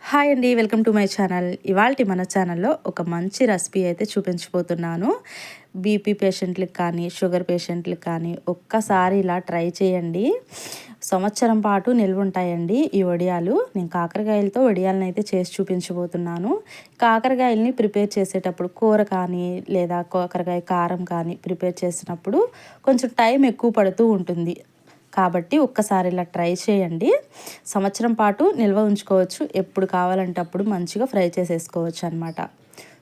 Hi అండి, welcome to my channel. ఇవాల్టి మన ఛానల్లో ఒక మంచి రెసిపీ అయితే చూపించబోతున్నాను. బీపీ పేషెంట్లకు కానీ, షుగర్ పేషెంట్లకు కానీ ఒక్కసారి ఇలా ట్రై చేయండి. సంవత్సరం పాటు నిల్వ ఉంటాయండి ఈ వడియాలు. నేను కాకరకాయలతో వడియాలను అయితే చేసి చూపించబోతున్నాను. కాకరకాయలని ప్రిపేర్ చేసేటప్పుడు కూర కానీ లేదా కాకరకాయ కారం కానీ ప్రిపేర్ చేసినప్పుడు కొంచెం టైం ఎక్కువ పడుతూ ఉంటుంది. కాబట్టి ఒక్కసారి ఇలా ట్రై చేయండి. సంవత్సరం పాటు నిల్వ ఉంచుకోవచ్చు. ఎప్పుడు కావాలంటే అప్పుడు మంచిగా ఫ్రై చేసేసుకోవచ్చు అనమాట.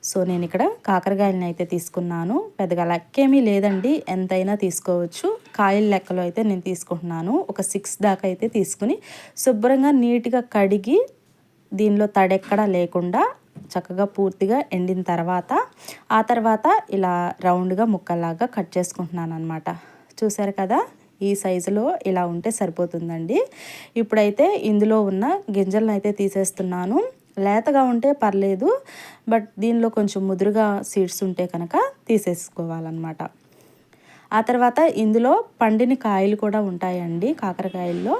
సో నేను ఇక్కడ కాకరకాయలను అయితే తీసుకున్నాను. పెద్దగా లెక్కేమీ లేదండి, ఎంతైనా తీసుకోవచ్చు. కాయల లెక్కలో అయితే నేను తీసుకుంటున్నాను. ఒక 6 దాకా అయితే తీసుకుని శుభ్రంగా నీట్గా కడిగి దీనిలో తడెక్కడా లేకుండా చక్కగా పూర్తిగా ఎండిన తర్వాత ఆ తర్వాత ఇలా రౌండ్గా ముక్కల్లాగా కట్ చేసుకుంటున్నాను అనమాట. చూసారు కదా, ఈ సైజులో ఇలా ఉంటే సరిపోతుందండి. ఇప్పుడైతే ఇందులో ఉన్న గింజలను అయితే తీసేస్తున్నాను. లేతగా ఉంటే పర్లేదు, బట్ దీనిలో కొంచెం ముదురుగా సీడ్స్ ఉంటే కనుక తీసేసుకోవాలన్నమాట. ఆ తర్వాత ఇందులో పండిన కాయలు కూడా ఉంటాయండి కాకరకాయల్లో.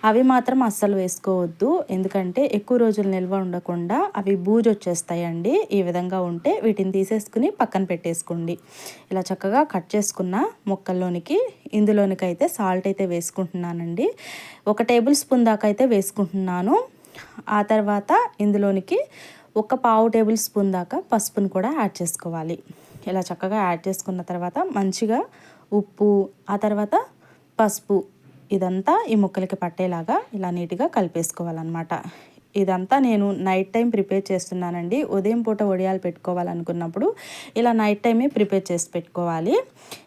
అవి మాత్రం అస్సలు వేసుకోవద్దు, ఎందుకంటే ఎక్కువ రోజులు నిల్వ ఉండకుండా అవి బూజు వచ్చేస్తాయండి. ఈ విధంగా ఉంటే వీటిని తీసేసుకుని పక్కన పెట్టేసుకోండి. ఇలా చక్కగా కట్ చేసుకున్న ముక్కల్లోనికి ఇందులోనికి అయితే సాల్ట్ అయితే వేసుకుంటున్నానండి. 1 టేబుల్ స్పూన్ దాకా అయితే వేసుకుంటున్నాను. ఆ తర్వాత ఇందులోనికి 1/4 టేబుల్ స్పూన్ దాకా పసుపును కూడా యాడ్ చేసుకోవాలి. ఇలా చక్కగా యాడ్ చేసుకున్న తర్వాత మంచిగా ఉప్పు, ఆ తర్వాత పసుపు ఇదంతా ఈ ముక్కలకి పట్టేలాగా ఇలా నీట్గా కలిపేసుకోవాలన్నమాట. ఇదంతా నేను నైట్ టైం ప్రిపేర్ చేస్తున్నానండి. ఉదయం పూట వడియాలు పెట్టుకోవాలనుకున్నప్పుడు ఇలా నైట్ టైమే ప్రిపేర్ చేసి పెట్టుకోవాలి.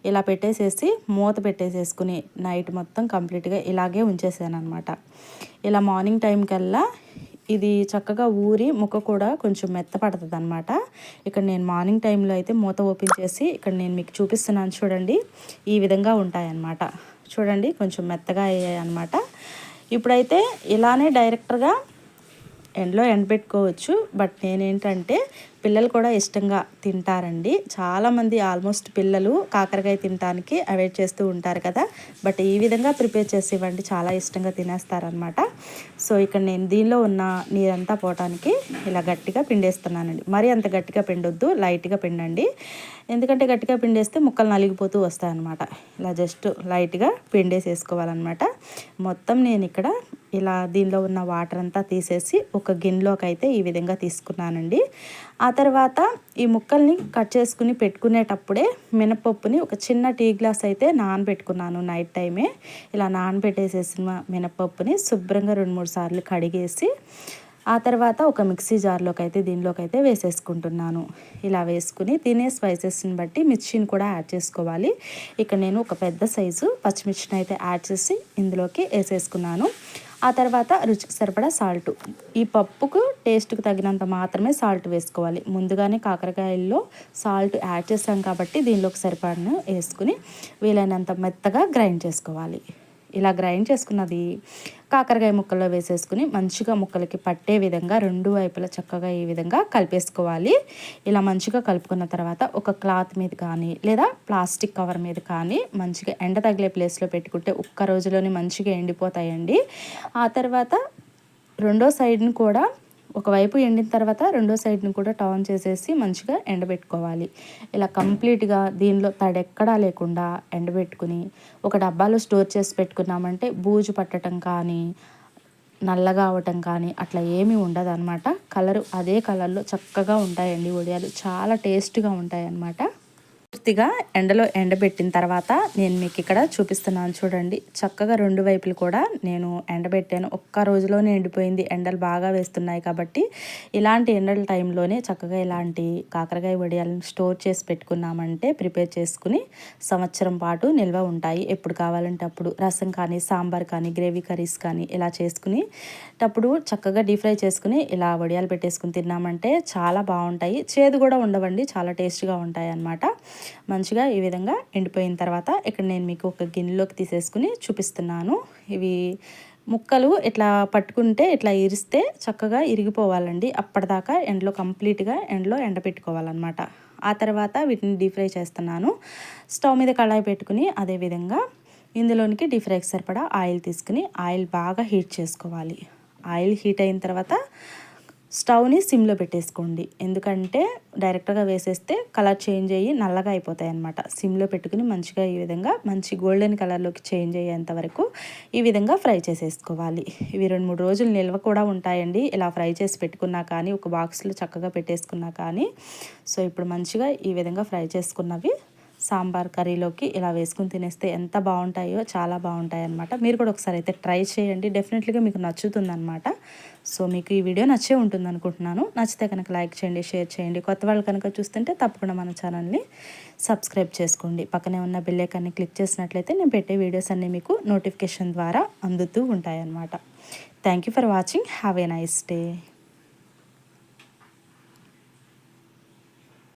ఇలా పెట్టేసేసి మూత పెట్టేసేసుకుని నైట్ మొత్తం కంప్లీట్గా ఇలాగే ఉంచేసాను అనమాట. ఇలా మార్నింగ్ టైం కల్లా ఇది చక్కగా ఊరి ముక్క కూడా కొంచెం మెత్తపడుతుంది అనమాట. ఇక్కడ నేను మార్నింగ్ టైంలో అయితే మూత ఓపెన్ చేసి ఇక్కడ నేను మీకు చూపిస్తున్నాను చూడండి. ఈ విధంగా ఉంటాయన్నమాట. చూడండి, కొంచెం మెత్తగా అయ్యాయి అనమాట. ఇప్పుడైతే ఇలానే డైరెక్ట్గా ఎండలో ఎండబెట్టుకోవచ్చు, బట్ నేనేంటంటే పిల్లలు కూడా ఇష్టంగా తింటారండి. చాలామంది ఆల్మోస్ట్ పిల్లలు కాకరకాయ తినడానికి అవాయిడ్ చేస్తూ ఉంటారు కదా, బట్ ఈ విధంగా ప్రిపేర్ చేసి ఇవ్వండి, చాలా ఇష్టంగా తినేస్తారనమాట. సో ఇక్కడ నేను దీనిలో ఉన్న నీరంతా పోవటానికి ఇలా గట్టిగా పిండేస్తున్నానండి. మరీ అంత గట్టిగా పిండొద్దు, లైట్గా పిండండి. ఎందుకంటే గట్టిగా పిండేస్తే ముక్కలు నలిగిపోతూ వస్తాయన్నమాట. ఇలా జస్ట్ లైట్గా పిండేసేసుకోవాలన్నమాట. మొత్తం నేను ఇక్కడ ఇలా దీనిలో ఉన్న వాటర్ అంతా తీసేసి ఒక గిన్నెలోకి అయితే ఈ విధంగా తీసుకున్నానండి. ఆ తర్వాత ఈ ముక్కల్ని కట్ చేసుకుని పెట్టుకునేటప్పుడే మినపప్పుని ఒక చిన్న టీ గ్లాస్ అయితే నానబెట్టుకున్నాను నైట్ టైమే. ఇలా నానబెట్టేసేసిన మినపప్పుని శుభ్రంగా 2-3 సార్లు కడిగేసి ఆ తర్వాత ఒక మిక్సీ జార్లోకి అయితే దీనిలోకి అయితే వేసేసుకుంటున్నాను. ఇలా వేసుకుని తినే స్పైసెస్ని బట్టి మిర్చిని కూడా యాడ్ చేసుకోవాలి. ఇక్కడ నేను ఒక పెద్ద సైజు పచ్చిమిర్చిని అయితే యాడ్ చేసి ఇందులోకి వేసేసుకున్నాను. ఆ తర్వాత రుచికి సరిపడా సాల్ట్, ఈ పప్పుకు టేస్ట్కి తగినంత మాత్రమే సాల్ట్ వేసుకోవాలి. ముందుగానే కాకరకాయల్లో సాల్ట్ యాడ్ చేసాం కాబట్టి దీనిలోకి సరిపడా వేసుకుని వీలైనంత మెత్తగా గ్రైండ్ చేసుకోవాలి. ఇలా గ్రైండ్ చేసుకున్నది కాకరకాయ ముక్కల్లో వేసేసుకుని మంచిగా ముక్కలకి పట్టే విధంగా 2 వైపులా చక్కగా ఈ విధంగా కలిపేసుకోవాలి. ఇలా మంచిగా కలుపుకున్న తర్వాత ఒక క్లాత్ మీద కానీ లేదా ప్లాస్టిక్ కవర్ మీద కానీ మంచిగా ఎండ తగిలే ప్లేస్లో పెట్టుకుంటే ఒక్క రోజులోనే మంచిగా ఎండిపోతాయండి. ఆ తర్వాత రెండో సైడ్ని కూడా ఒకవైపు ఎండిన తర్వాత రెండో సైడ్ని కూడా టర్న్ చేసేసి మంచిగా ఎండబెట్టుకోవాలి. ఇలా కంప్లీట్గా దీనిలో తడెక్కడా లేకుండా ఎండబెట్టుకుని ఒక డబ్బాలో స్టోర్ చేసి పెట్టుకున్నామంటే బూజు పట్టడం కానీ నల్లగా అవటం కానీ అట్లా ఏమీ ఉండదు అనమాట. కలరు అదే కలర్లో చక్కగా ఉంటాయండి వడియాలు, చాలా టేస్ట్గా ఉంటాయి అన్నమాట. పూర్తిగా ఎండలో ఎండబెట్టిన తర్వాత నేను మీకు ఇక్కడ చూపిస్తున్నాను చూడండి. చక్కగా 2 వైపులు కూడా నేను ఎండబెట్టాను. ఒక్క రోజులోనే ఎండిపోయింది. ఎండలు బాగా వేస్తున్నాయి కాబట్టి ఇలాంటి ఎండల టైంలోనే చక్కగా ఇలాంటి కాకరకాయ వడియాలను స్టోర్ చేసి పెట్టుకున్నామంటే ప్రిపేర్ చేసుకుని సంవత్సరం పాటు నిల్వ ఉంటాయి. ఎప్పుడు కావాలంటే అప్పుడు రసం కానీ సాంబార్ కానీ గ్రేవీ కర్రీస్ కానీ ఇలా చేసుకునేటప్పుడు చక్కగా డీప్ ఫ్రై చేసుకుని ఇలా వడియాలు పెట్టేసుకుని తిన్నామంటే చాలా బాగుంటాయి. చేదు కూడా ఉండవండి, చాలా టేస్ట్గా ఉంటాయి అన్నమాట. మంచిగా ఈ విధంగా ఎండిపోయిన తర్వాత ఇక్కడ నేను మీకు ఒక గిన్నెలోకి తీసేసుకుని చూపిస్తున్నాను. ఇవి ముక్కలు ఇట్లా పట్టుకుంటే ఇట్లా ఇరిస్తే చక్కగా ఇరిగిపోవాలండి. అప్పటిదాకా ఎండలో కంప్లీట్గా ఎండలో ఎండబెట్టుకోవాలన్నమాట. ఆ తర్వాత వీటిని డీప్ ఫ్రై చేస్తున్నాను. స్టవ్ మీద కళాయి పెట్టుకుని అదేవిధంగా ఇందులోనికి డీప్ ఫ్రైకి సరిపడా ఆయిల్ తీసుకుని ఆయిల్ బాగా హీట్ చేసుకోవాలి. ఆయిల్ హీట్ అయిన తర్వాత స్టవ్ని సిమ్లో పెట్టేసుకోండి. ఎందుకంటే డైరెక్ట్గా వేసేస్తే కలర్ చేంజ్ అయ్యి నల్లగా అయిపోతాయి అన్నమాట. సిమ్లో పెట్టుకుని మంచిగా ఈ విధంగా మంచి గోల్డెన్ కలర్లోకి చేంజ్ అయ్యేంత వరకు ఈ విధంగా ఫ్రై చేసేసుకోవాలి. ఇవి 2-3 రోజులు నిల్వ కూడా ఉంటాయండి. ఇలా ఫ్రై చేసి పెట్టుకున్నా కానీ, ఒక బాక్స్లో చక్కగా పెట్టేసుకున్నా కానీ. సో ఇప్పుడు మంచిగా ఈ విధంగా ఫ్రై చేసుకున్నవి సాంబార్ కర్రీలోకి ఇలా వేసుకుని తినేస్తే ఎంత బాగుంటాయో, చాలా బాగుంటాయి అన్నమాట. మీరు కూడా ఒకసారి అయితే ట్రై చేయండి, డెఫినెట్లీగా మీకు నచ్చుతుందన్నమాట. సో మీకు ఈ వీడియో నచ్చే ఉంటుంది అనుకుంటున్నాను. నచ్చితే కనుక లైక్ చేయండి, షేర్ చేయండి. కొత్త వాళ్ళు కనుక చూస్తుంటే తప్పకుండా మన ఛానల్ని సబ్స్క్రైబ్ చేసుకోండి. పక్కనే ఉన్న బెల్ ఐకాన్ని క్లిక్ చేసినట్లయితే నేను పెట్టే వీడియోస్ అన్నీ మీకు నోటిఫికేషన్ ద్వారా అందుతూ ఉంటాయన్నమాట. Thank you for watching. Have a nice day.